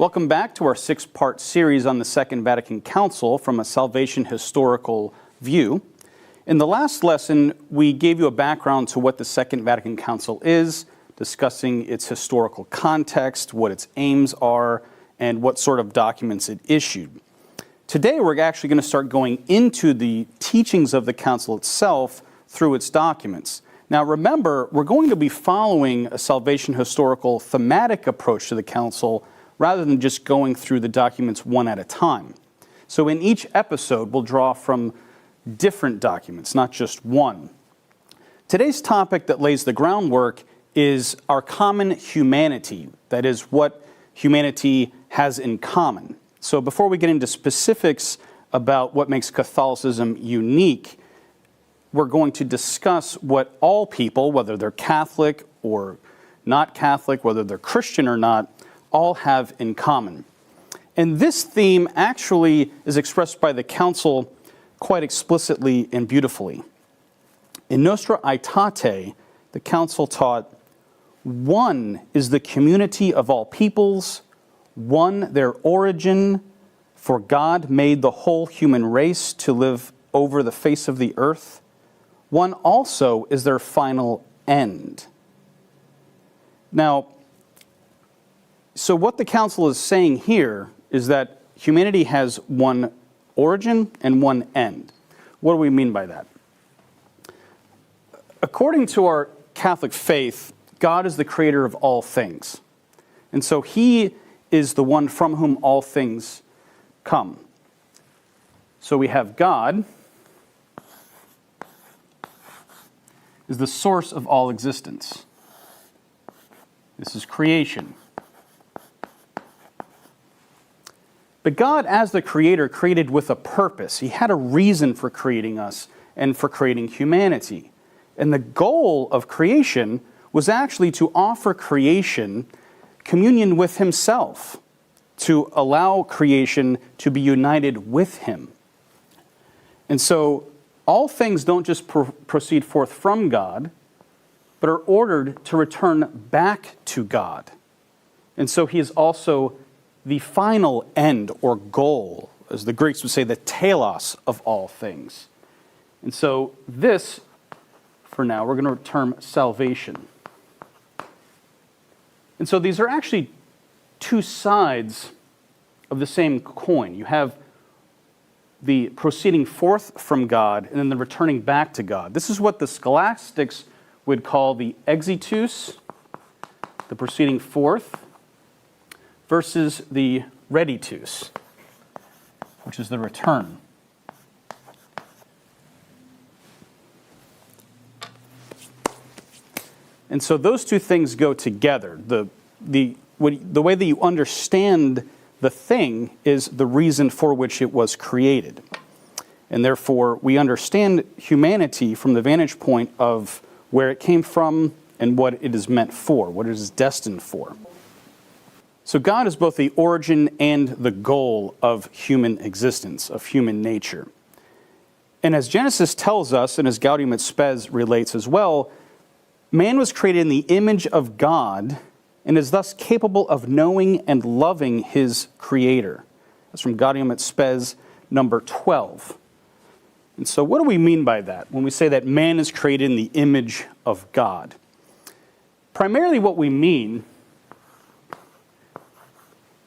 Welcome back to our six-part series on the Second Vatican Council from a salvation historical view. In the last lesson, we gave you a background to what the Second Vatican Council is, discussing its historical context, what its aims are, and what sort of documents it issued. Today, we're actually going to start going into the teachings of the Council itself through its documents. Now, remember, we're going to be following a salvation historical thematic approach to the Council rather than just going through the documents one at a time. So in each episode, we'll draw from different documents, not just one. Today's topic that lays the groundwork is our common humanity, that is, what humanity has in common. So before we get into specifics about what makes Catholicism unique, we're going to discuss what all people, whether they're Catholic or not Catholic, whether they're Christian or not, all have in common. And this theme actually is expressed by the Council quite explicitly and beautifully. In Nostra Aetate, the Council taught, one is the community of all peoples, one their origin, for God made the whole human race to live over the face of the earth. One also is their final end. Now, so what the Council is saying here is that humanity has one origin and one end. What do we mean by that? According to our Catholic faith, God is the creator of all things. And so he is the one from whom all things come. So we have God is the source of all existence. This is creation. But God, as the creator, created with a purpose. He had a reason for creating us and for creating humanity. And the goal of creation was actually to offer creation communion with himself, to allow creation to be united with him. And so all things don't just proceed forth from God, but are ordered to return back to God. And so he is also the final end or goal, as the Greeks would say, the telos of all things. And so this, for now, we're going to term salvation. And so these are actually two sides of the same coin. You have the proceeding forth from God and then the returning back to God. This is what the scholastics would call the exitus, the proceeding forth, versus the reditus, which is the return. And so those two things go together. The way that you understand the thing is the reason for which it was created. And therefore, we understand humanity from the vantage point of where it came from and what it is meant for, what it is destined for. So God is both the origin and the goal of human existence, of human nature. And as Genesis tells us, and as Gaudium et Spes relates as well, man was created in the image of God and is thus capable of knowing and loving his Creator. That's from Gaudium et Spes number 12. And so what do we mean by that when we say that man is created in the image of God? Primarily what we mean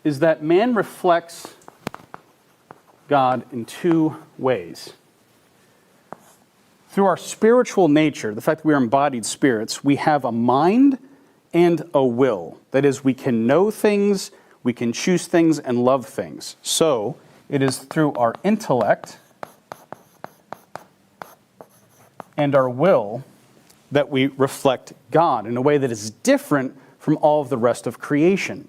is that man reflects God in two ways. Through our spiritual nature, the fact that we are embodied spirits, we have a mind and a will. That is, we can know things, we can choose things, and love things. So, it is through our intellect and our will that we reflect God in a way that is different from all of the rest of creation.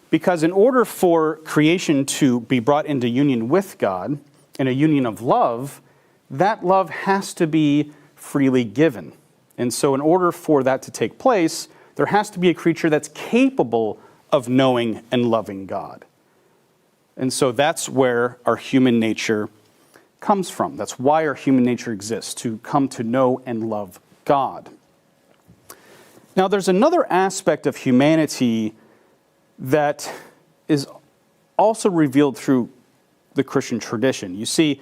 Because in order for creation to be brought into union with God, in a union of love, that love has to be freely given. And so in order for that to take place, there has to be a creature that's capable of knowing and loving God. And so that's where our human nature comes from. That's why our human nature exists, to come to know and love God. Now, there's another aspect of humanity that is also revealed through the Christian tradition. You see,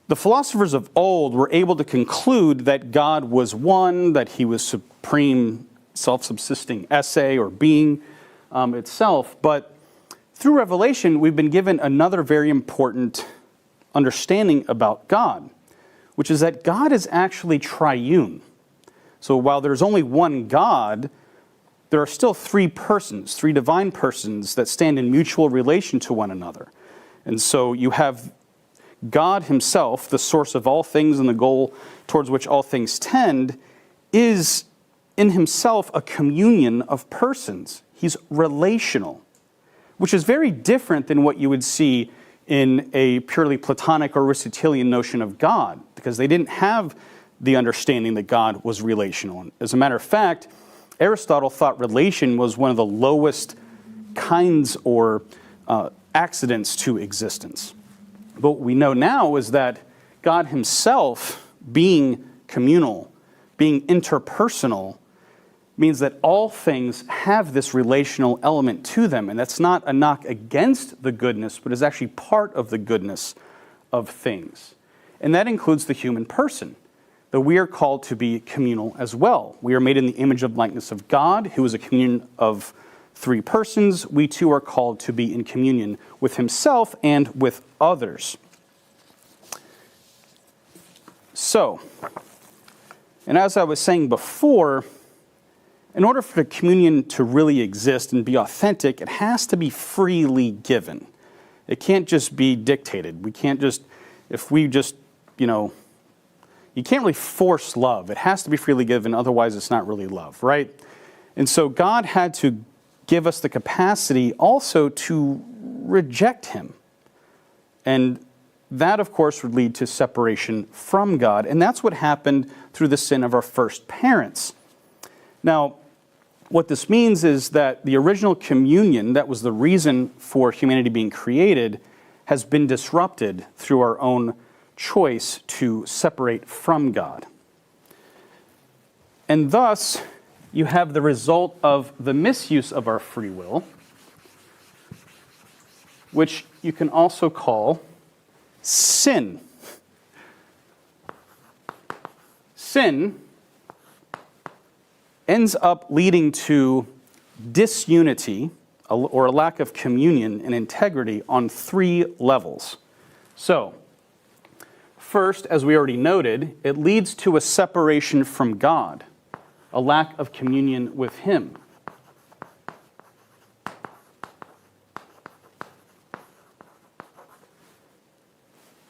the philosophers of old were able to conclude that God was one, that he was supreme, self-subsisting esse or being itself. But through Revelation, we've been given another very important understanding about God, which is that God is actually triune. So while there's only one God, there are still three persons, three divine persons that stand in mutual relation to one another. And so you have God himself, the source of all things and the goal towards which all things tend, is in himself a communion of persons. He's relational, which is very different than what you would see in a purely Platonic or Aristotelian notion of God, because they didn't have the understanding that God was relational. As a matter of fact, Aristotle thought relation was one of the lowest kinds or accidents to existence. But what we know now is that God himself, being communal, being interpersonal, means that all things have this relational element to them. And that's not a knock against the goodness, but is actually part of the goodness of things. And that includes the human person, that we are called to be communal as well. We are made in the image and likeness of God, who is a communion of three persons. We too are called to be in communion with himself and with others. So, and as I was saying before, in order for the communion to really exist and be authentic, it has to be freely given. It can't just be dictated. We can't just, you can't really force love. It has to be freely given, otherwise it's not really love, right? And so God had to give us the capacity also to reject him. And that, of course, would lead to separation from God. And that's what happened through the sin of our first parents. Now, what this means is that the original communion, that was the reason for humanity being created, has been disrupted through our own choice to separate from God. And thus, you have the result of the misuse of our free will, which you can also call sin. Sin ends up leading to disunity or a lack of communion and integrity on three levels. So, first, as we already noted, it leads to a separation from God, a lack of communion with him.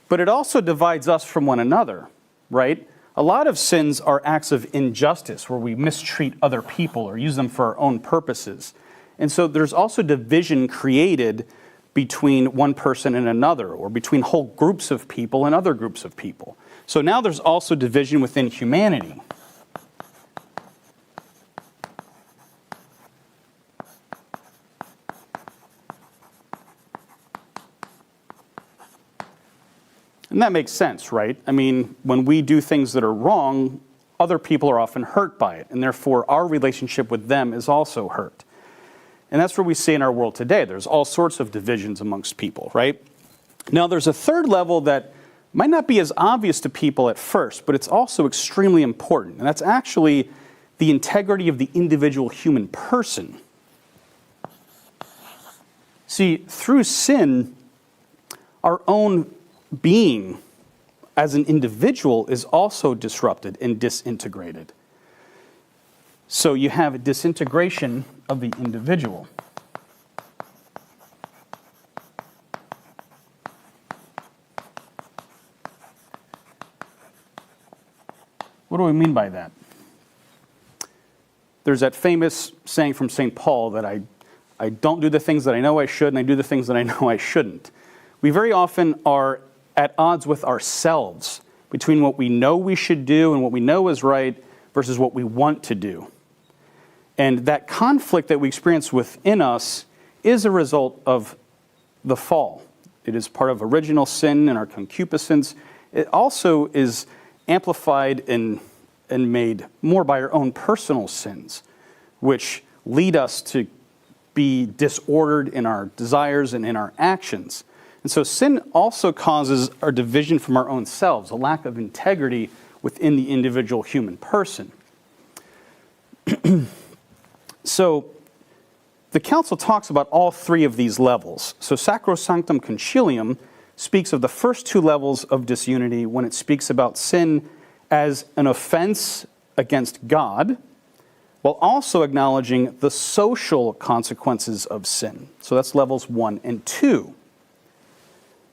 But it also divides us from one another, right? A lot of sins are acts of injustice where we mistreat other people or use them for our own purposes. And so there's also division created between one person and another, or between whole groups of people and other groups of people. So now there's also division within humanity. And that makes sense, right? I mean, when we do things that are wrong, other people are often hurt by it, and therefore our relationship with them is also hurt. And that's what we see in our world today. There's all sorts of divisions amongst people, right? Now, there's a third level that might not be as obvious to people at first, but it's also extremely important, and that's actually the integrity of the individual human person. See, through sin, our own being as an individual is also disrupted and disintegrated. So you have a disintegration of the individual. What do we mean by that? There's that famous saying from St. Paul that I don't do the things that I know I should, and I do the things that I know I shouldn't. We very often are at odds with ourselves between what we know we should do and what we know is right versus what we want to do. And that conflict that we experience within us is a result of the fall. It is part of original sin and our concupiscence. It also is amplified and made more by our own personal sins, which lead us to be disordered in our desires and in our actions. And so sin also causes our division from our own selves, a lack of integrity within the individual human person. So the council talks about all three of these levels. So Sacrosanctum Concilium speaks of the first two levels of disunity when it speaks about sin as an offense against God, while also acknowledging the social consequences of sin. So that's levels 1 and 2.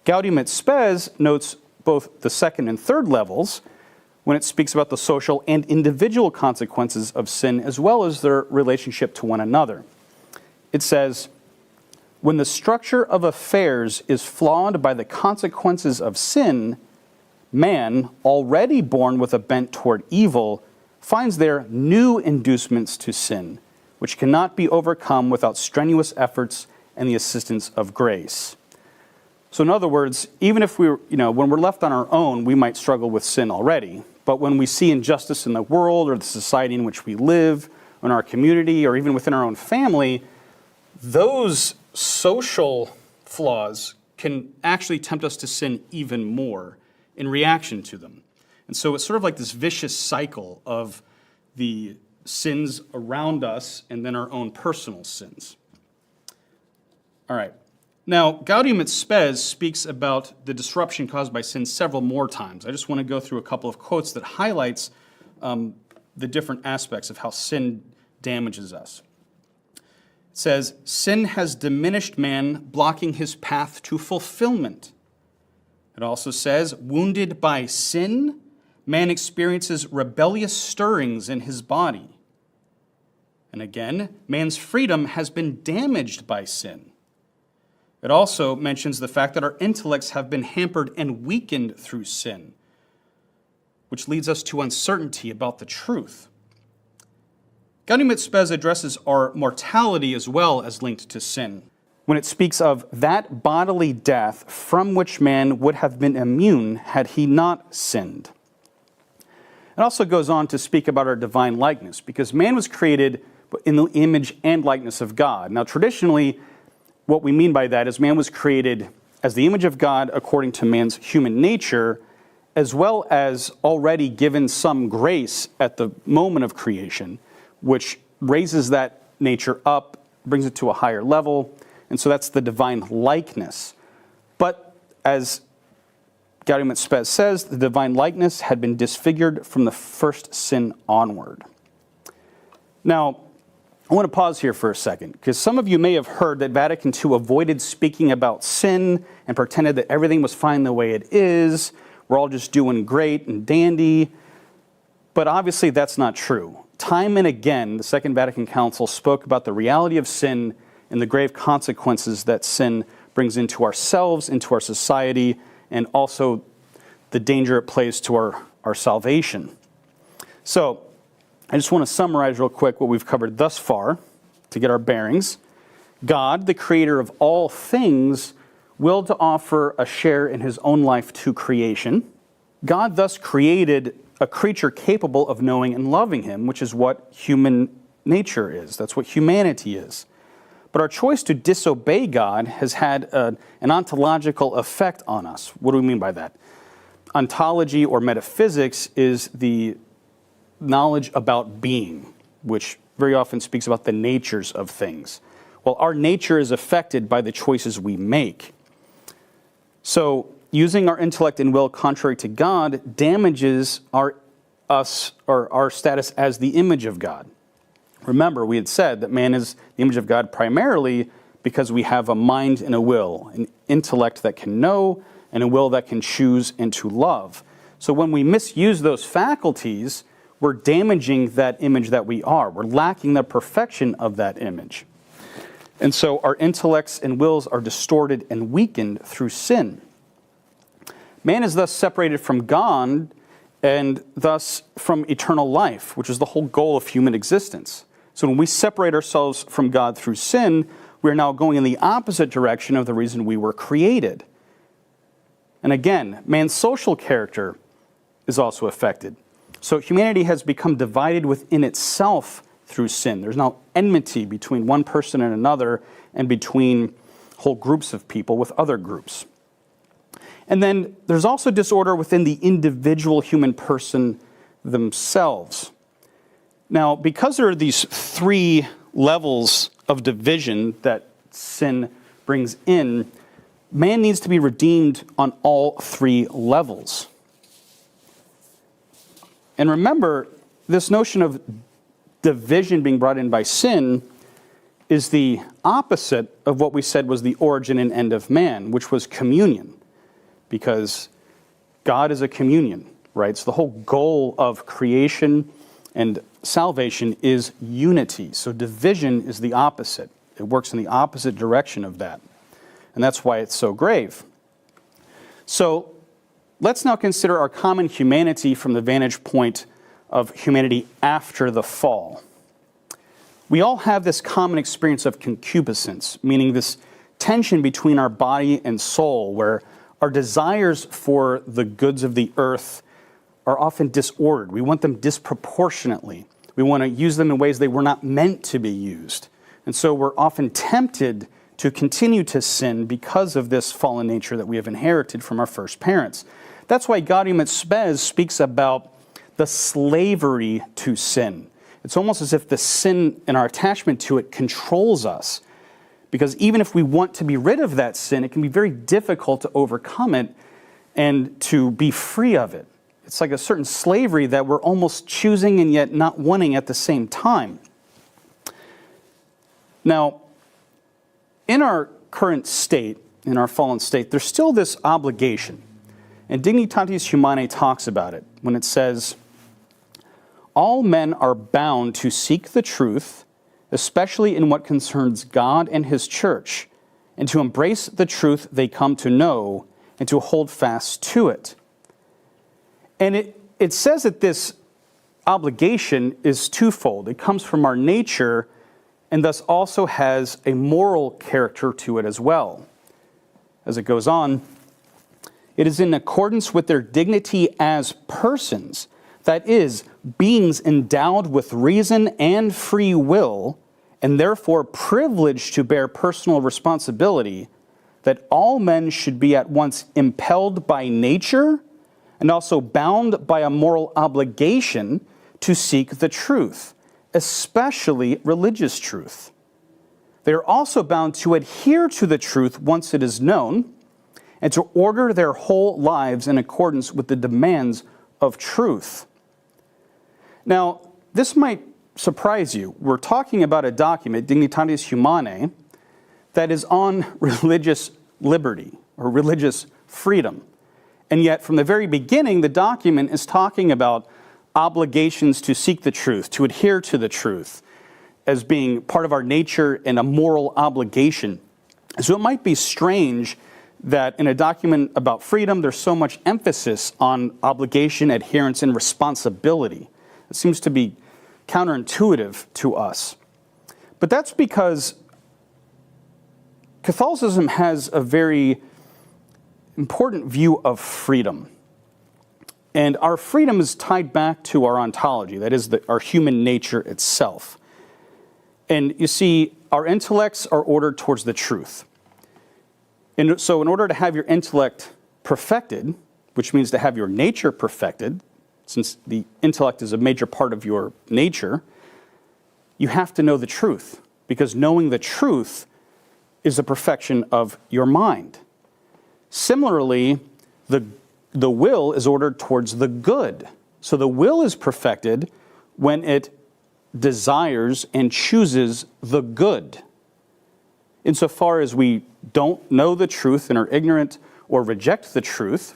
Gaudium et Spes notes both the second and third levels when it speaks about the social and individual consequences of sin, as well as their relationship to one another. It says, when the structure of affairs is flawed by the consequences of sin, man, already born with a bent toward evil, finds there new inducements to sin, which cannot be overcome without strenuous efforts and the assistance of grace. So in other words, even if when we're left on our own, we might struggle with sin already. But when we see injustice in the world or the society in which we live, in our community, or even within our own family, those social flaws can actually tempt us to sin even more in reaction to them. And so it's sort of like this vicious cycle of the sins around us and then our own personal sins. All right. Now, Gaudium et Spes speaks about the disruption caused by sin several more times. I just want to go through a couple of quotes that highlights the different aspects of how sin damages us. It says, sin has diminished man, blocking his path to fulfillment. It also says, wounded by sin, man experiences rebellious stirrings in his body. And again, man's freedom has been damaged by sin. It also mentions the fact that our intellects have been hampered and weakened through sin, which leads us to uncertainty about the truth. Gaudium et Spes addresses our mortality as well as linked to sin, when it speaks of that bodily death from which man would have been immune had he not sinned. It also goes on to speak about our divine likeness, because man was created in the image and likeness of God. Now, traditionally, what we mean by that is man was created as the image of God according to man's human nature, as well as already given some grace at the moment of creation, which raises that nature up, brings it to a higher level, and so that's the divine likeness. But as Gaudium et Spes says, the divine likeness had been disfigured from the first sin onward. Now, I want to pause here for a second, because some of you may have heard that Vatican II avoided speaking about sin and pretended that everything was fine the way it is. We're all just doing great and dandy. But obviously that's not true. Time and again, the Second Vatican Council spoke about the reality of sin and the grave consequences that sin brings into ourselves, into our society, and also the danger it plays to our salvation. So, I just want to summarize real quick what we've covered thus far to get our bearings. God, the creator of all things, willed to offer a share in his own life to creation. God thus created a creature capable of knowing and loving him, which is what human nature is. That's what humanity is. But our choice to disobey God has had an ontological effect on us. What do we mean by that? Ontology or metaphysics is the knowledge about being, which very often speaks about the natures of things. Well, our nature is affected by the choices we make. So, using our intellect and will contrary to God damages our status as the image of God. Remember, we had said that man is the image of God primarily because we have a mind and a will, an intellect that can know and a will that can choose and to love. So when we misuse those faculties, we're damaging that image that we are. We're lacking the perfection of that image. And so our intellects and wills are distorted and weakened through sin. Man is thus separated from God and thus from eternal life, which is the whole goal of human existence. So when we separate ourselves from God through sin, we're now going in the opposite direction of the reason we were created. And again, man's social character is also affected. So humanity has become divided within itself through sin. There's now enmity between one person and another, and between whole groups of people with other groups. And then there's also disorder within the individual human person themselves. Now, because there are these three levels of division that sin brings in, man needs to be redeemed on all three levels. And remember, this notion of division being brought in by sin is the opposite of what we said was the origin and end of man, which was communion. Because God is a communion, right? So the whole goal of creation and salvation is unity. So division is the opposite. It works in the opposite direction of that. And that's why it's so grave. So let's now consider our common humanity from the vantage point of humanity after the fall. We all have this common experience of concupiscence, meaning this tension between our body and soul, where our desires for the goods of the earth are often disordered. We want them disproportionately. We want to use them in ways they were not meant to be used. And so we're often tempted to continue to sin because of this fallen nature that we have inherited from our first parents. That's why Gaudium et Spes speaks about the slavery to sin. It's almost as if the sin and our attachment to it controls us. Because even if we want to be rid of that sin, it can be very difficult to overcome it and to be free of it. It's like a certain slavery that we're almost choosing and yet not wanting at the same time. Now, in our current state, in our fallen state, there's still this obligation. And Dignitatis Humanae talks about it when it says, all men are bound to seek the truth, especially in what concerns God and His church, and to embrace the truth they come to know, and to hold fast to it. And it says that this obligation is twofold. It comes from our nature, and thus also has a moral character to it as well. As it goes on, it is in accordance with their dignity as persons, that is, beings endowed with reason and free will, and therefore privileged to bear personal responsibility, that all men should be at once impelled by nature and also bound by a moral obligation to seek the truth, especially religious truth. They are also bound to adhere to the truth once it is known, and to order their whole lives in accordance with the demands of truth. Now, this might surprise you. We're talking about a document, Dignitatis Humanae, that is on religious liberty or religious freedom. And yet, from the very beginning, the document is talking about obligations to seek the truth, to adhere to the truth, as being part of our nature and a moral obligation. So it might be strange that in a document about freedom, there's so much emphasis on obligation, adherence, and responsibility. It seems to be counterintuitive to us. But that's because Catholicism has a very important view of freedom. And our freedom is tied back to our ontology, that is, our human nature itself. And you see, our intellects are ordered towards the truth. And so in order to have your intellect perfected, which means to have your nature perfected, since the intellect is a major part of your nature, you have to know the truth, because knowing the truth is the perfection of your mind. Similarly, the will is ordered towards the good. So the will is perfected when it desires and chooses the good. Insofar as we don't know the truth and are ignorant or reject the truth,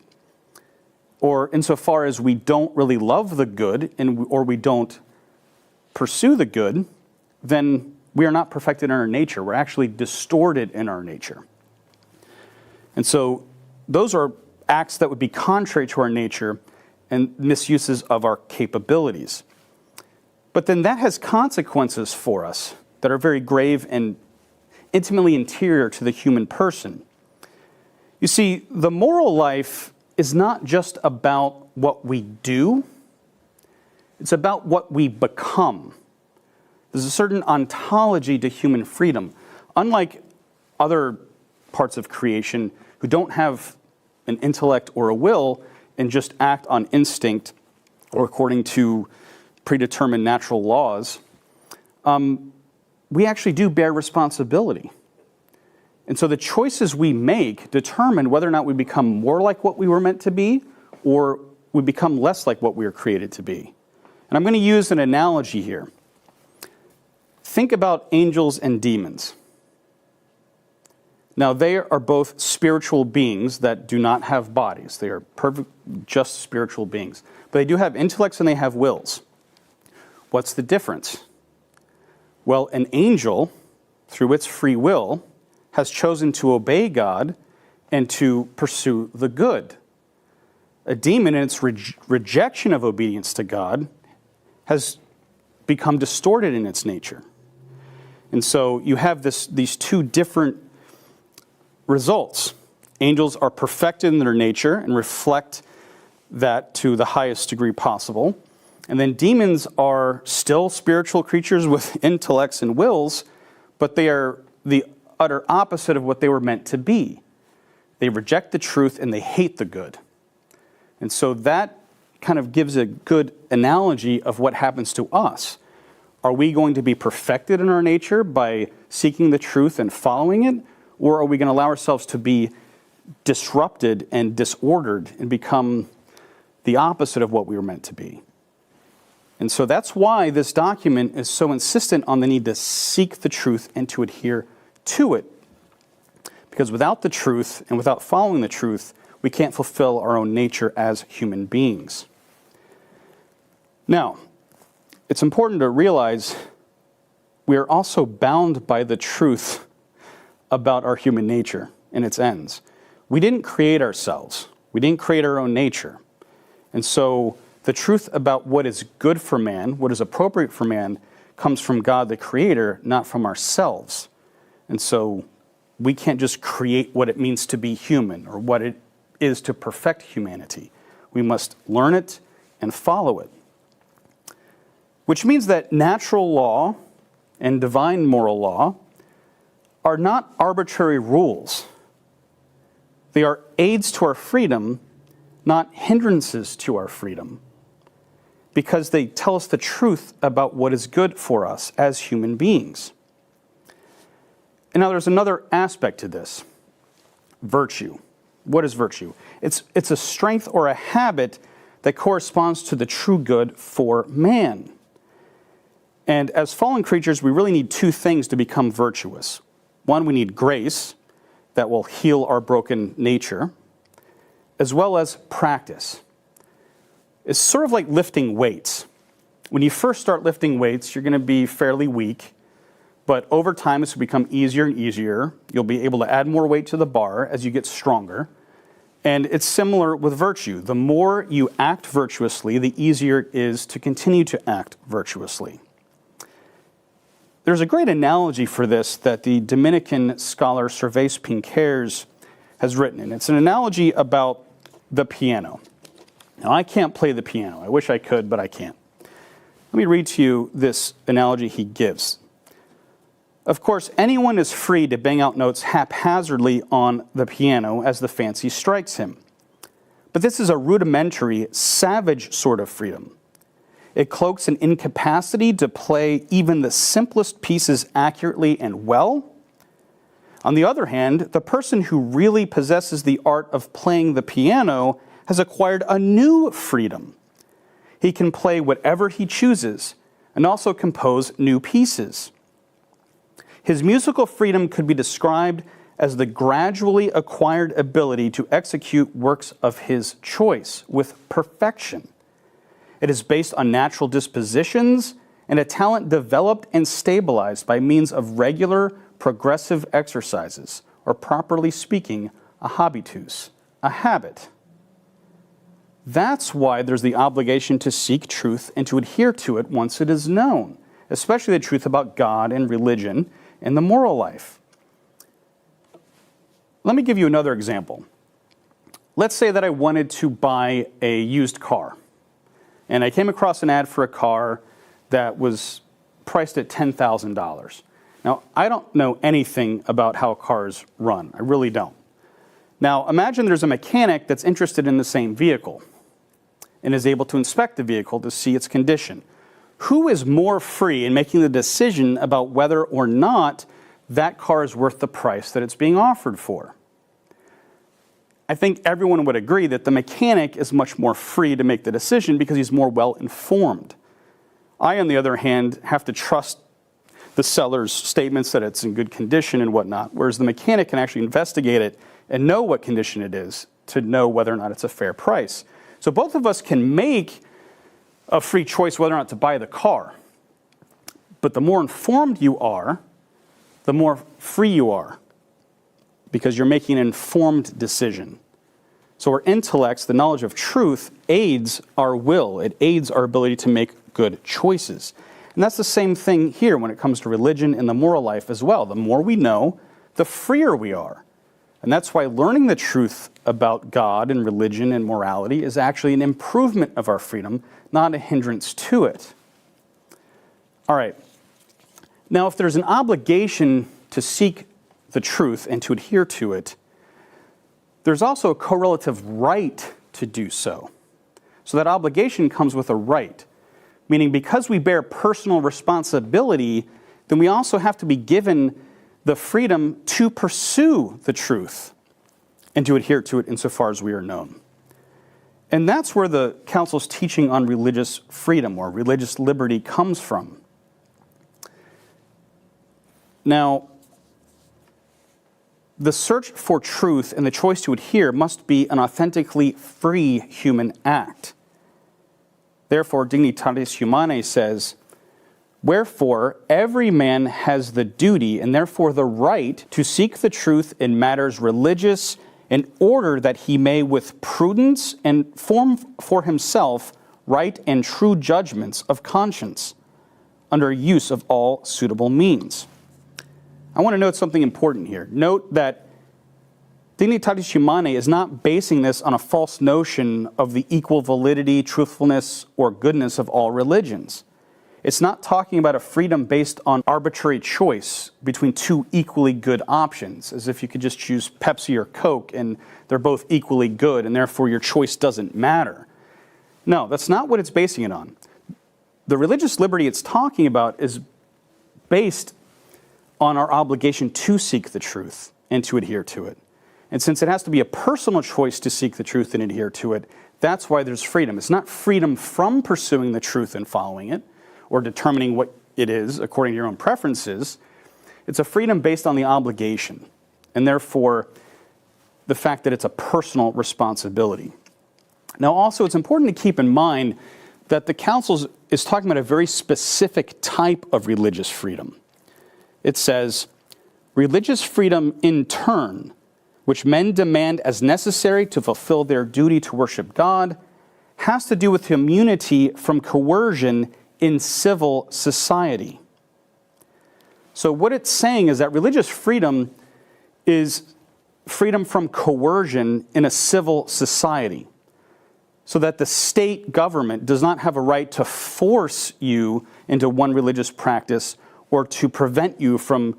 or insofar as we don't really love the good or we don't pursue the good, then we are not perfected in our nature. We're actually distorted in our nature. And so those are acts that would be contrary to our nature and misuses of our capabilities. But then that has consequences for us that are very grave and intimately interior to the human person. You see, the moral life is not just about what we do, it's about what we become. There's a certain ontology to human freedom. Unlike other parts of creation who don't have an intellect or a will and just act on instinct or according to predetermined natural laws, we actually do bear responsibility. And so the choices we make determine whether or not we become more like what we were meant to be or we become less like what we were created to be. And I'm going to use an analogy here. Think about angels and demons. Now, they are both spiritual beings that do not have bodies. They are perfect, just spiritual beings. But they do have intellects and they have wills. What's the difference? Well, an angel, through its free will, has chosen to obey God and to pursue the good. A demon, in its rejection of obedience to God, has become distorted in its nature. And so you have these two different results. Angels are perfected in their nature and reflect that to the highest degree possible. And then demons are still spiritual creatures with intellects and wills, but they are the utter opposite of what they were meant to be. They reject the truth and they hate the good. And so that kind of gives a good analogy of what happens to us. Are we going to be perfected in our nature by seeking the truth and following it? Or are we going to allow ourselves to be disrupted and disordered and become the opposite of what we were meant to be? And so that's why this document is so insistent on the need to seek the truth and to adhere to it. Because without the truth and without following the truth, we can't fulfill our own nature as human beings. Now, it's important to realize we are also bound by the truth about our human nature and its ends. We didn't create ourselves. We didn't create our own nature. And so the truth about what is good for man, what is appropriate for man, comes from God the Creator, not from ourselves. And so we can't just create what it means to be human or what it is to perfect humanity. We must learn it and follow it. Which means that natural law and divine moral law are not arbitrary rules. They are aids to our freedom, not hindrances to our freedom, because they tell us the truth about what is good for us as human beings. And now there's another aspect to this. Virtue. What is virtue? It's a strength or a habit that corresponds to the true good for man. And as fallen creatures, we really need two things to become virtuous. One, we need grace that will heal our broken nature, as well as practice. It's sort of like lifting weights. When you first start lifting weights, you're going to be fairly weak, but over time, as it becomes easier and easier, you'll be able to add more weight to the bar as you get stronger. And it's similar with virtue. The more you act virtuously, the easier it is to continue to act virtuously. There's a great analogy for this that the Dominican scholar Servais Pinckaers has written, and it's an analogy about the piano. Now, I can't play the piano. I wish I could, but I can't. Let me read to you this analogy he gives. Of course, anyone is free to bang out notes haphazardly on the piano as the fancy strikes him. But this is a rudimentary, savage sort of freedom. It cloaks an incapacity to play even the simplest pieces accurately and well. On the other hand, the person who really possesses the art of playing the piano has acquired a new freedom. He can play whatever he chooses and also compose new pieces. His musical freedom could be described as the gradually acquired ability to execute works of his choice with perfection. It is based on natural dispositions and a talent developed and stabilized by means of regular, progressive exercises, or properly speaking, a habitus, a habit. That's why there's the obligation to seek truth and to adhere to it once it is known, especially the truth about God and religion and the moral life. Let me give you another example. Let's say that I wanted to buy a used car, and I came across an ad for a car that was priced at $10,000. Now, I don't know anything about how cars run. I really don't. Now, imagine there's a mechanic that's interested in the same vehicle and is able to inspect the vehicle to see its condition. Who is more free in making the decision about whether or not that car is worth the price that it's being offered for? I think everyone would agree that the mechanic is much more free to make the decision because he's more well-informed. I, on the other hand, have to trust the seller's statements that it's in good condition and whatnot, whereas the mechanic can actually investigate it and know what condition it is to know whether or not it's a fair price. So both of us can make a free choice whether or not to buy the car. But the more informed you are, the more free you are, because you're making an informed decision. So our intellects, the knowledge of truth, aids our will. It aids our ability to make good choices. And that's the same thing here when it comes to religion and the moral life as well. The more we know, the freer we are. And that's why learning the truth about God and religion and morality is actually an improvement of our freedom, not a hindrance to it. All right. Now, if there's an obligation to seek the truth and to adhere to it, there's also a correlative right to do so. So that obligation comes with a right, meaning because we bear personal responsibility, then we also have to be given the freedom to pursue the truth and to adhere to it insofar as we are known. And that's where the Council's teaching on religious freedom or religious liberty comes from. Now, the search for truth and the choice to adhere must be an authentically free human act. Therefore, Dignitatis Humanae says, "Wherefore, every man has the duty and therefore the right to seek the truth in matters religious in order that he may with prudence and form for himself right and true judgments of conscience under use of all suitable means." I want to note something important here. Note that Dignitatis Humanae is not basing this on a false notion of the equal validity, truthfulness, or goodness of all religions. It's not talking about a freedom based on arbitrary choice between two equally good options, as if you could just choose Pepsi or Coke and they're both equally good and therefore your choice doesn't matter. No, that's not what it's basing it on. The religious liberty it's talking about is based on our obligation to seek the truth and to adhere to it. And since it has to be a personal choice to seek the truth and adhere to it, that's why there's freedom. It's not freedom from pursuing the truth and following it, or determining what it is according to your own preferences. It's a freedom based on the obligation, and therefore the fact that it's a personal responsibility. Now also, it's important to keep in mind that the Council is talking about a very specific type of religious freedom. It says, "Religious freedom in turn, which men demand as necessary to fulfill their duty to worship God, has to do with immunity from coercion in civil society." So what it's saying is that religious freedom is freedom from coercion in a civil society, so that the state government does not have a right to force you into one religious practice or to prevent you from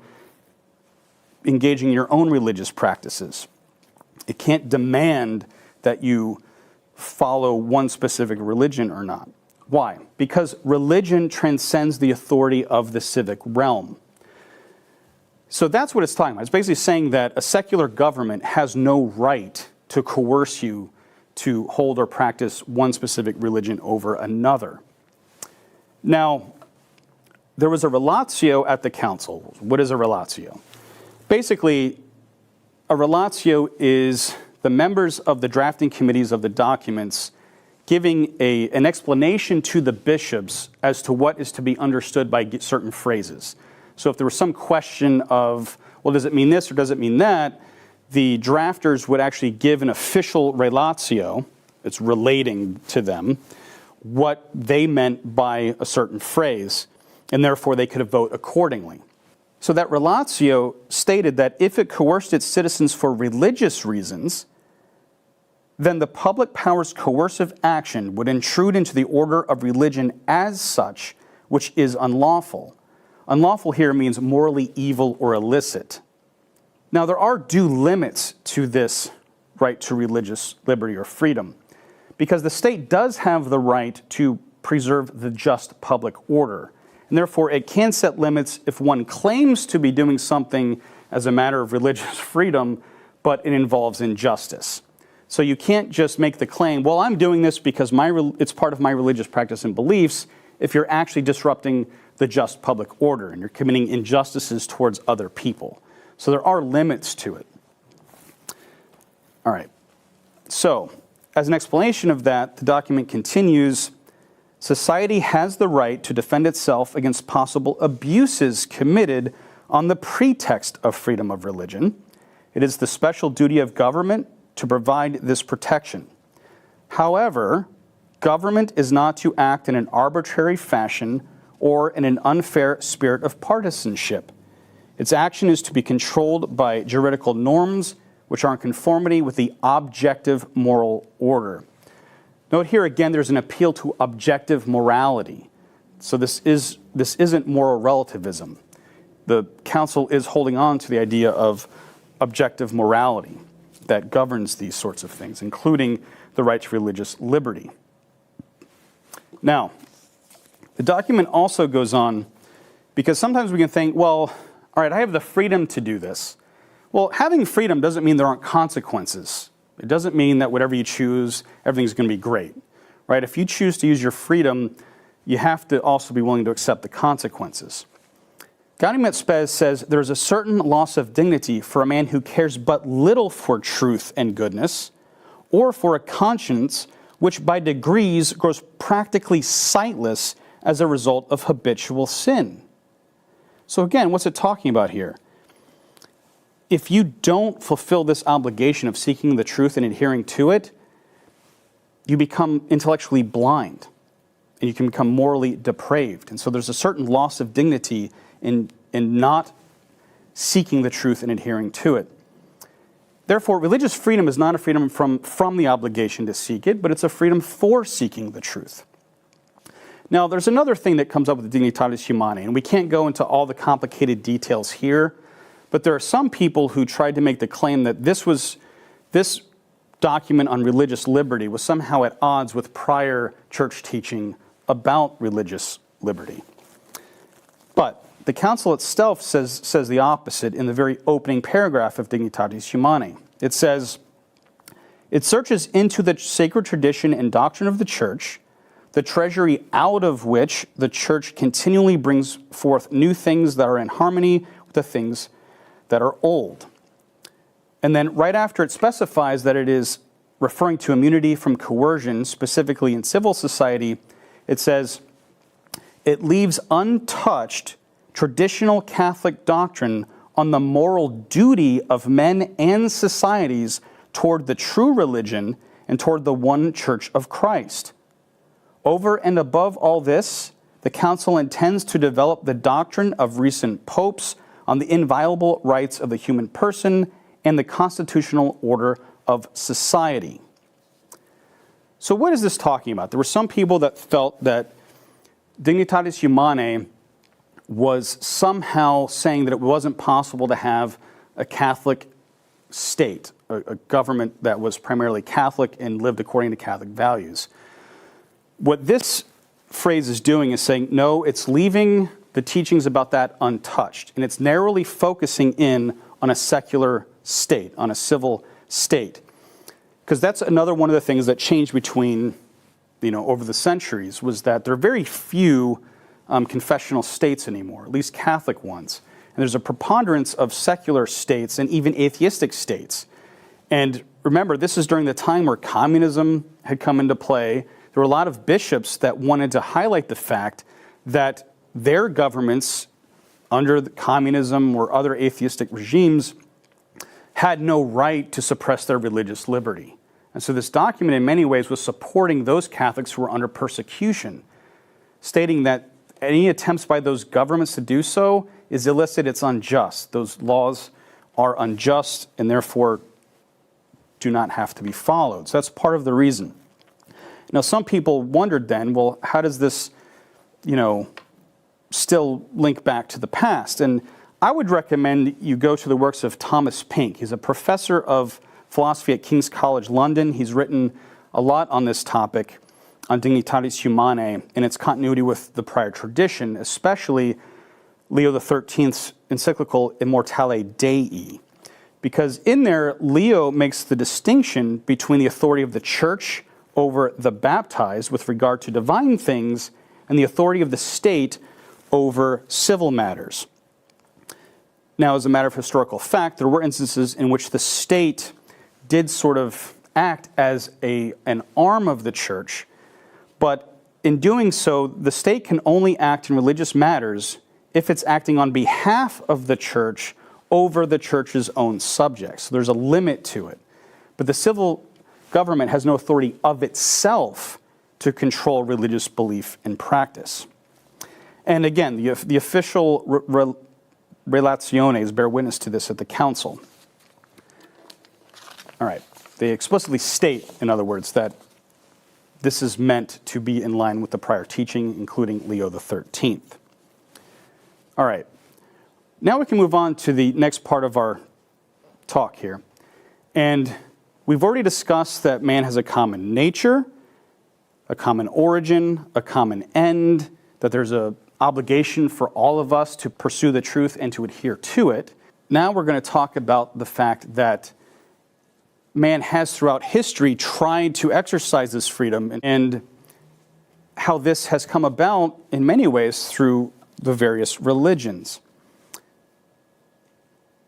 engaging in your own religious practices. It can't demand that you follow one specific religion or not. Why? Because religion transcends the authority of the civic realm. So that's what it's talking about. It's basically saying that a secular government has no right to coerce you to hold or practice one specific religion over another. Now, there was a relatio at the Council. What is a relatio? Basically, a relatio is the members of the drafting committees of the documents giving an explanation to the bishops as to what is to be understood by certain phrases. So if there was some question of, well, does it mean this or does it mean that, the drafters would actually give an official relatio, it's relating to them, what they meant by a certain phrase, and therefore they could vote accordingly. So that relatio stated that if it coerced its citizens for religious reasons, then the public power's coercive action would intrude into the order of religion as such which is unlawful. Unlawful here means morally evil or illicit. Now, there are due limits to this right to religious liberty or freedom, because the state does have the right to preserve the just public order, and therefore it can set limits if one claims to be doing something as a matter of religious freedom, but it involves injustice. So you can't just make the claim, well, I'm doing this because it's part of my religious practice and beliefs, if you're actually disrupting the just public order and you're committing injustices towards other people. So there are limits to it. All right. So, as an explanation of that, the document continues, society has the right to defend itself against possible abuses committed on the pretext of freedom of religion. It is the special duty of government to provide this protection. However, government is not to act in an arbitrary fashion or in an unfair spirit of partisanship. Its action is to be controlled by juridical norms which are in conformity with the objective moral order. Note here again, there's an appeal to objective morality. So this isn't moral relativism. The council is holding on to the idea of objective morality that governs these sorts of things, including the right to religious liberty. Now, the document also goes on, because sometimes we can think, well, all right, I have the freedom to do this. Well, having freedom doesn't mean there aren't consequences. It doesn't mean that whatever you choose, everything's going to be great, right? If you choose to use your freedom, you have to also be willing to accept the consequences. Gaudium et Spes says there is a certain loss of dignity for a man who cares but little for truth and goodness, or for a conscience which by degrees grows practically sightless as a result of habitual sin. So again, what's it talking about here? If you don't fulfill this obligation of seeking the truth and adhering to it, you become intellectually blind, and you can become morally depraved. And so there's a certain loss of dignity in not seeking the truth and adhering to it. Therefore, religious freedom is not a freedom from the obligation to seek it, but it's a freedom for seeking the truth. Now, there's another thing that comes up with the Dignitatis Humanae, and we can't go into all the complicated details here, but there are some people who tried to make the claim that this document on religious liberty was somehow at odds with prior church teaching about religious liberty. But the council itself says the opposite in the very opening paragraph of Dignitatis Humanae. It says, it searches into the sacred tradition and doctrine of the church, the treasury out of which the church continually brings forth new things that are in harmony with the things that are old. And then right after it specifies that it is referring to immunity from coercion, specifically in civil society, it says, it leaves untouched traditional Catholic doctrine on the moral duty of men and societies toward the true religion and toward the one church of Christ. Over and above all this, the council intends to develop the doctrine of recent popes on the inviolable rights of the human person and the constitutional order of society. So what is this talking about? There were some people that felt that Dignitatis Humanae was somehow saying that it wasn't possible to have a Catholic state, a government that was primarily Catholic and lived according to Catholic values. What this phrase is doing is saying, no, it's leaving the teachings about that untouched, and it's narrowly focusing in on a secular state, on a civil state. Because that's another one of the things that changed between, over the centuries, was that there are very few confessional states anymore, at least Catholic ones. And there's a preponderance of secular states and even atheistic states. And remember, this is during the time where communism had come into play. There were a lot of bishops that wanted to highlight the fact that their governments, under the communism or other atheistic regimes, had no right to suppress their religious liberty. And so this document in many ways was supporting those Catholics who were under persecution, stating that any attempts by those governments to do so is illicit, it's unjust. Those laws are unjust and therefore do not have to be followed. So that's part of the reason. Now, some people wondered then, well, how does this, still link back to the past. And I would recommend you go to the works of Thomas Pink. He's a professor of philosophy at King's College London. He's written a lot on this topic, on Dignitatis Humanae, and its continuity with the prior tradition, especially Leo XIII's encyclical Immortale Dei. Because in there, Leo makes the distinction between the authority of the church over the baptized with regard to divine things and the authority of the state over civil matters. Now, as a matter of historical fact, there were instances in which the state did sort of act as an arm of the church, but in doing so, the state can only act in religious matters if it's acting on behalf of the church over the church's own subjects. So there's a limit to it. But the civil government has no authority of itself to control religious belief and practice. And again, the official relationes bear witness to this at the council. All right. They explicitly state, in other words, that this is meant to be in line with the prior teaching, including Leo XIII. All right. Now we can move on to the next part of our talk here. And we've already discussed that man has a common nature, a common origin, a common end, that there's an obligation for all of us to pursue the truth and to adhere to it. Now we're going to talk about the fact that man has throughout history tried to exercise this freedom and how this has come about in many ways through the various religions.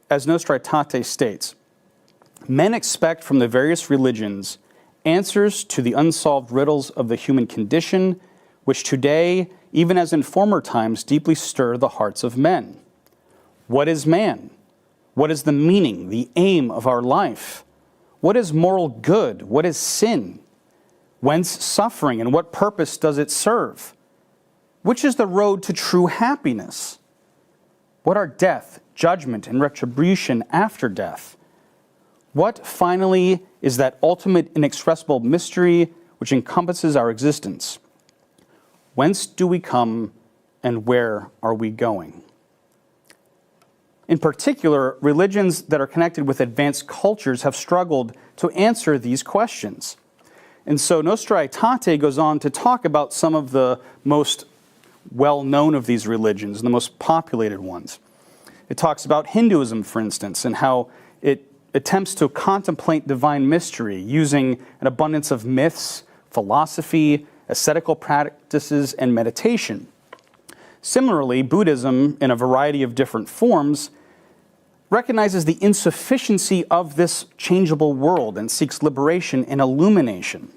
As Nostra Aetate states, men expect from the various religions answers to the unsolved riddles of the human condition, which today, even as in former times, deeply stir the hearts of men. What is man? What is the meaning, the aim of our life? What is moral good? What is sin? Whence suffering, and what purpose does it serve? Which is the road to true happiness? What are death, judgment, and retribution after death? What, finally, is that ultimate inexpressible mystery which encompasses our existence? Whence do we come, and where are we going? In particular, religions that are connected with advanced cultures have struggled to answer these questions. And so Nostra Aetate goes on to talk about some of the most well-known of these religions, the most populated ones. It talks about Hinduism, for instance, and how it attempts to contemplate divine mystery using an abundance of myths, philosophy, ascetical practices, and meditation. Similarly, Buddhism, in a variety of different forms, recognizes the insufficiency of this changeable world and seeks liberation and illumination.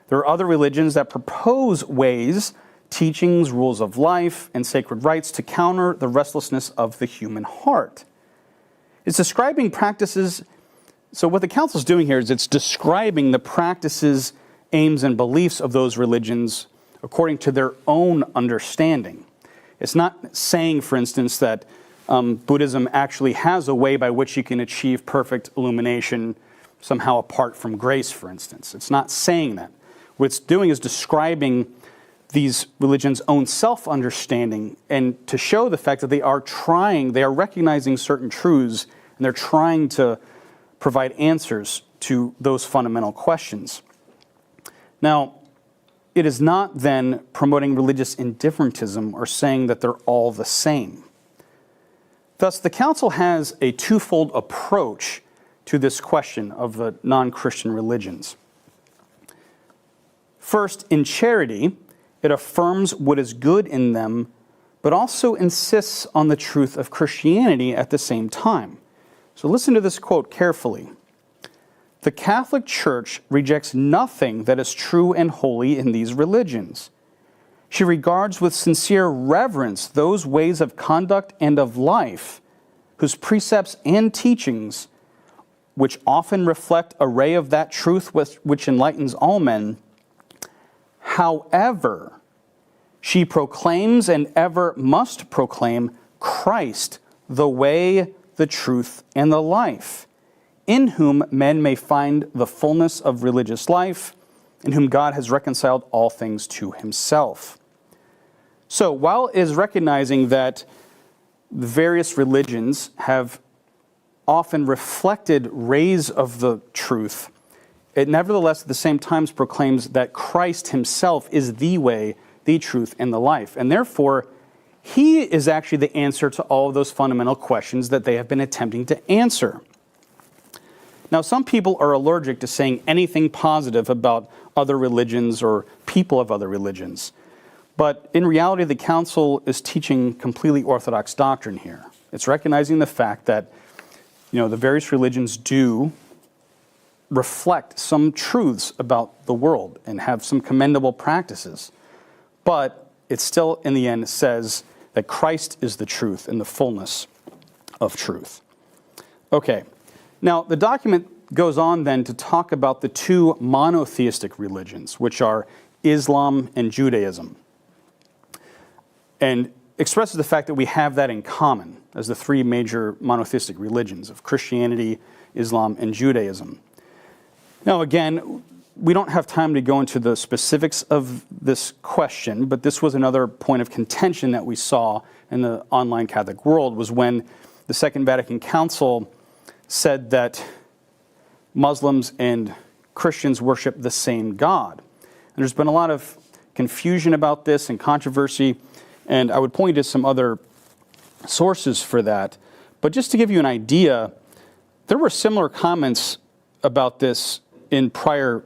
There are other religions that propose ways, teachings, rules of life, and sacred rites to counter the restlessness of the human heart. It's describing practices. So what the council is doing here is it's describing the practices, aims, and beliefs of those religions according to their own understanding. It's not saying, for instance, that Buddhism actually has a way by which you can achieve perfect illumination somehow apart from grace, for instance. It's not saying that. What it's doing is describing these religions' own self-understanding and to show the fact that they are recognizing certain truths, and they're trying to provide answers to those fundamental questions. Now, it is not then promoting religious indifferentism or saying that they're all the same. Thus, the Council has a twofold approach to this question of the non-Christian religions. First, in charity, it affirms what is good in them, but also insists on the truth of Christianity at the same time. So listen to this quote carefully. The Catholic Church rejects nothing that is true and holy in these religions. She regards with sincere reverence those ways of conduct and of life whose precepts and teachings, which often reflect a ray of that truth which enlightens all men. However, she proclaims and ever must proclaim Christ, the way, the truth, and the life, in whom men may find the fullness of religious life, in whom God has reconciled all things to himself. So while it is recognizing that the various religions have often reflected rays of the truth, it nevertheless at the same time proclaims that Christ himself is the way, the truth, and the life. And therefore, he is actually the answer to all of those fundamental questions that they have been attempting to answer. Now, some people are allergic to saying anything positive about other religions or people of other religions. But in reality, the council is teaching completely orthodox doctrine here. It's recognizing the fact that, the various religions do reflect some truths about the world and have some commendable practices. But it still, in the end, says that Christ is the truth and the fullness of truth. Okay, now the document goes on then to talk about the two monotheistic religions, which are Islam and Judaism, and expresses the fact that we have that in common as the three major monotheistic religions of Christianity, Islam, and Judaism. Now, again, we don't have time to go into the specifics of this question, but this was another point of contention that we saw in the online Catholic world, was when the Second Vatican Council said that Muslims and Christians worship the same God. And there's been a lot of confusion about this and controversy, and I would point to some other sources for that. But just to give you an idea, there were similar comments about this in prior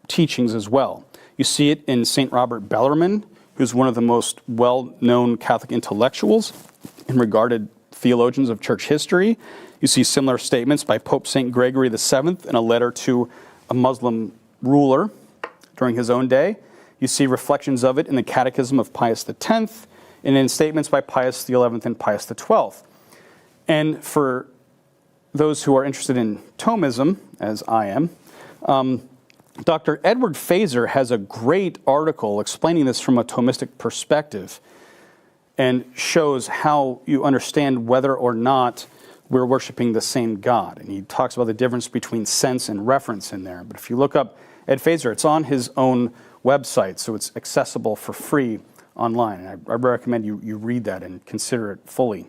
teachings as well. You see it in St. Robert Bellarmine, who's one of the most well-known Catholic intellectuals and regarded theologians of church history. You see similar statements by Pope St. Gregory VII in a letter to a Muslim ruler during his own day. You see reflections of it in the Catechism of Pius X and in statements by Pius XI and Pius XII. And for those who are interested in Thomism, as I am, Dr. Edward Fazer has a great article explaining this from a Thomistic perspective and shows how you understand whether or not we're worshiping the same God. And he talks about the difference between sense and reference in there. But if you look up Ed Fazer, it's on his own website, so it's accessible for free online. And I recommend you read that and consider it fully.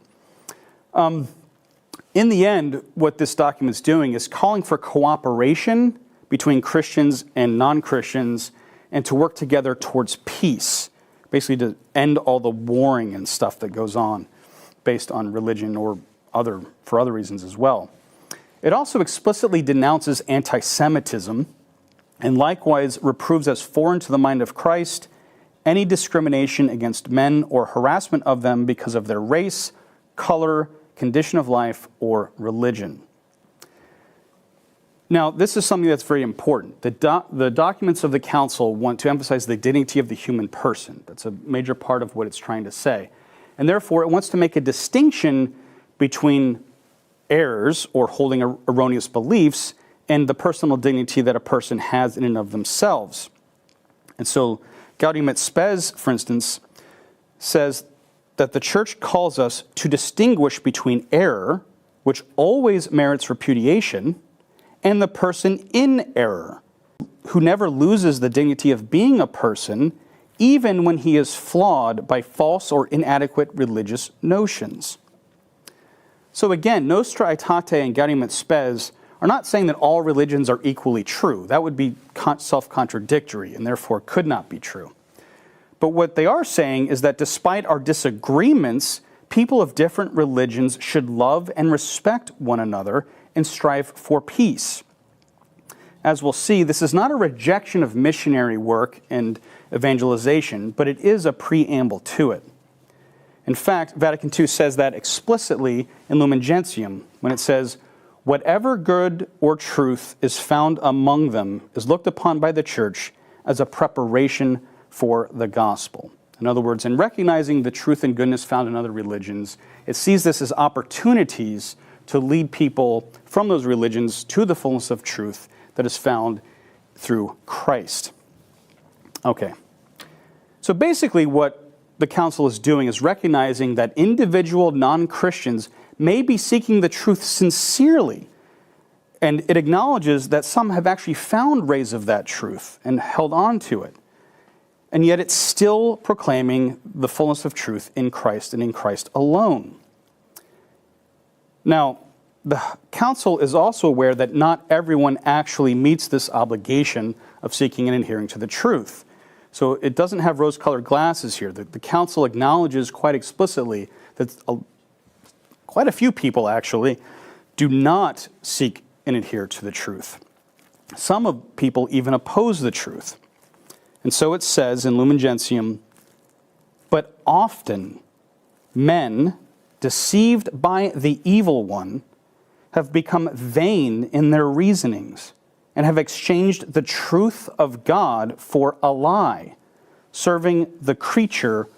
In the end, what this document's doing is calling for cooperation between Christians and non-Christians and to work together towards peace, basically to end all the warring and stuff that goes on based on religion or for other reasons as well. It also explicitly denounces anti-Semitism and likewise reproves as foreign to the mind of Christ any discrimination against men or harassment of them because of their race, color, condition of life, or religion. Now, this is something that's very important. The documents of the Council want to emphasize the dignity of the human person. That's a major part of what it's trying to say. And therefore, it wants to make a distinction between errors or holding erroneous beliefs and the personal dignity that a person has in and of themselves. And so, Gaudium et Spes, for instance, says that the Church calls us to distinguish between error, which always merits repudiation, and the person in error, who never loses the dignity of being a person, even when he is flawed by false or inadequate religious notions. So again, Nostra Aetate and Gaudium et Spes are not saying that all religions are equally true. That would be self-contradictory and therefore could not be true. But what they are saying is that despite our disagreements, people of different religions should love and respect one another and strive for peace. As we'll see, this is not a rejection of missionary work and evangelization, but it is a preamble to it. In fact, Vatican II says that explicitly in Lumen Gentium when it says, "Whatever good or truth is found among them is looked upon by the Church as a preparation for the gospel." In other words, in recognizing the truth and goodness found in other religions, it sees this as opportunities to lead people from those religions to the fullness of truth that is found through Christ. Okay. So basically what the Council is doing is recognizing that individual non-Christians may be seeking the truth sincerely, and it acknowledges that some have actually found rays of that truth and held on to it. and yet it's still proclaiming the fullness of truth in Christ and in Christ alone. Now, the council is also aware that not everyone actually meets this obligation of seeking and adhering to the truth. So it doesn't have rose-colored glasses here. The council acknowledges quite explicitly that quite a few people actually do not seek and adhere to the truth. Some of people even oppose the truth. And so it says in Lumen Gentium, "But often men, deceived by the evil one, have become vain in their reasonings and have exchanged the truth of God for a lie, serving the creature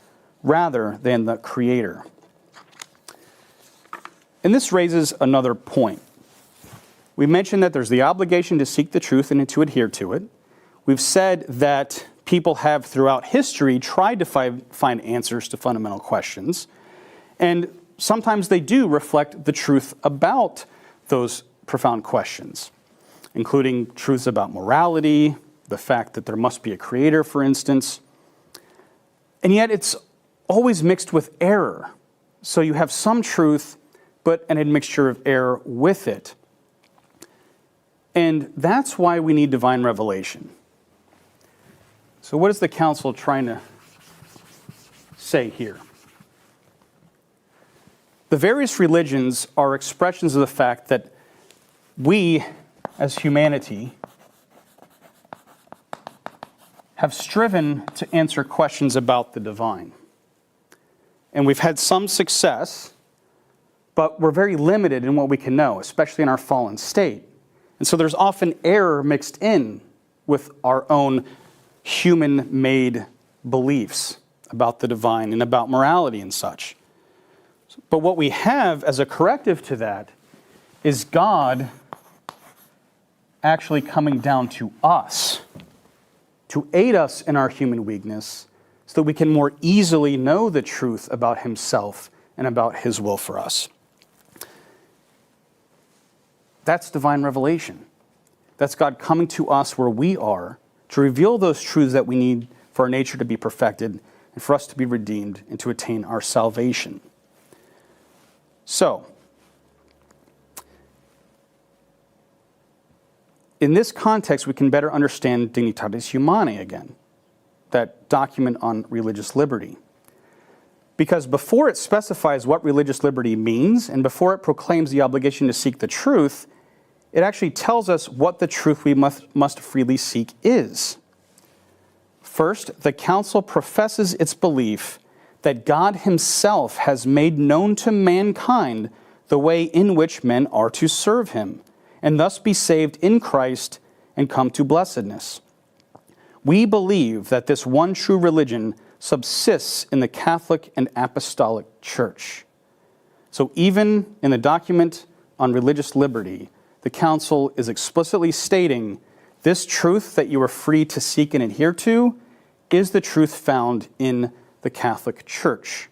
rather than the Creator." And this raises another point. We mentioned that there's the obligation to seek the truth and to adhere to it. We've said that people have throughout history tried to find answers to fundamental questions, and sometimes they do reflect the truth about those profound questions, including truths about morality, the fact that there must be a creator, for instance. And yet it's always mixed with error. So you have some truth, but an admixture of error with it. And that's why we need divine revelation. So what is the council trying to say here? The various religions are expressions of the fact that we, as humanity, have striven to answer questions about the divine. And we've had some success, but we're very limited in what we can know, especially in our fallen state. And so there's often error mixed in with our own human-made beliefs about the divine and about morality and such. But what we have as a corrective to that is God actually coming down to us to aid us in our human weakness so that we can more easily know the truth about himself and about his will for us. That's divine revelation. That's God coming to us where we are to reveal those truths that we need for our nature to be perfected and for us to be redeemed and to attain our salvation. So, in this context, we can better understand Dignitatis Humanae again, that document on religious liberty. Because before it specifies what religious liberty means, and before it proclaims the obligation to seek the truth, it actually tells us what the truth we must freely seek is. First, the council professes its belief that God himself has made known to mankind the way in which men are to serve him, and thus be saved in Christ and come to blessedness. We believe that this one true religion subsists in the Catholic and Apostolic Church. So even in the document on religious liberty, the Council is explicitly stating this truth that you are free to seek and adhere to is the truth found in the Catholic Church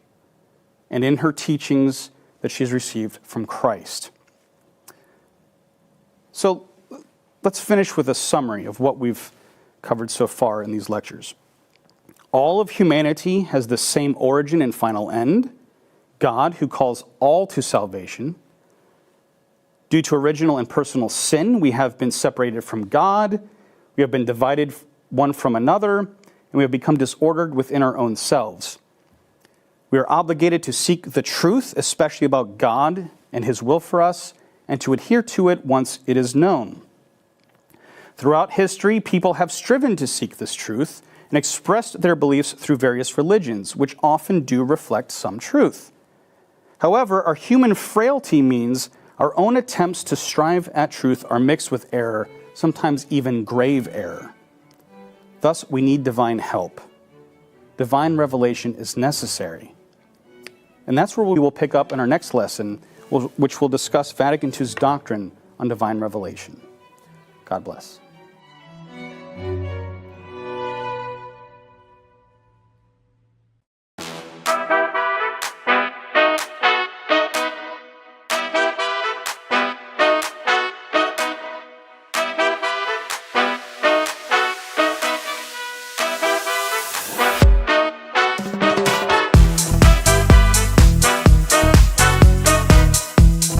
and in her teachings that she has received from Christ. So let's finish with a summary of what we've covered so far in these lectures. All of humanity has the same origin and final end, God who calls all to salvation. Due to original and personal sin, we have been separated from God, we have been divided one from another, and we have become disordered within our own selves. We are obligated to seek the truth, especially about God and his will for us, and to adhere to it once it is known. Throughout history, people have striven to seek this truth and expressed their beliefs through various religions, which often do reflect some truth. However, our human frailty means our own attempts to strive at truth are mixed with error, sometimes even grave error. Thus, we need divine help. Divine revelation is necessary. And that's where we will pick up in our next lesson, which will discuss Vatican II's doctrine on divine revelation. God bless.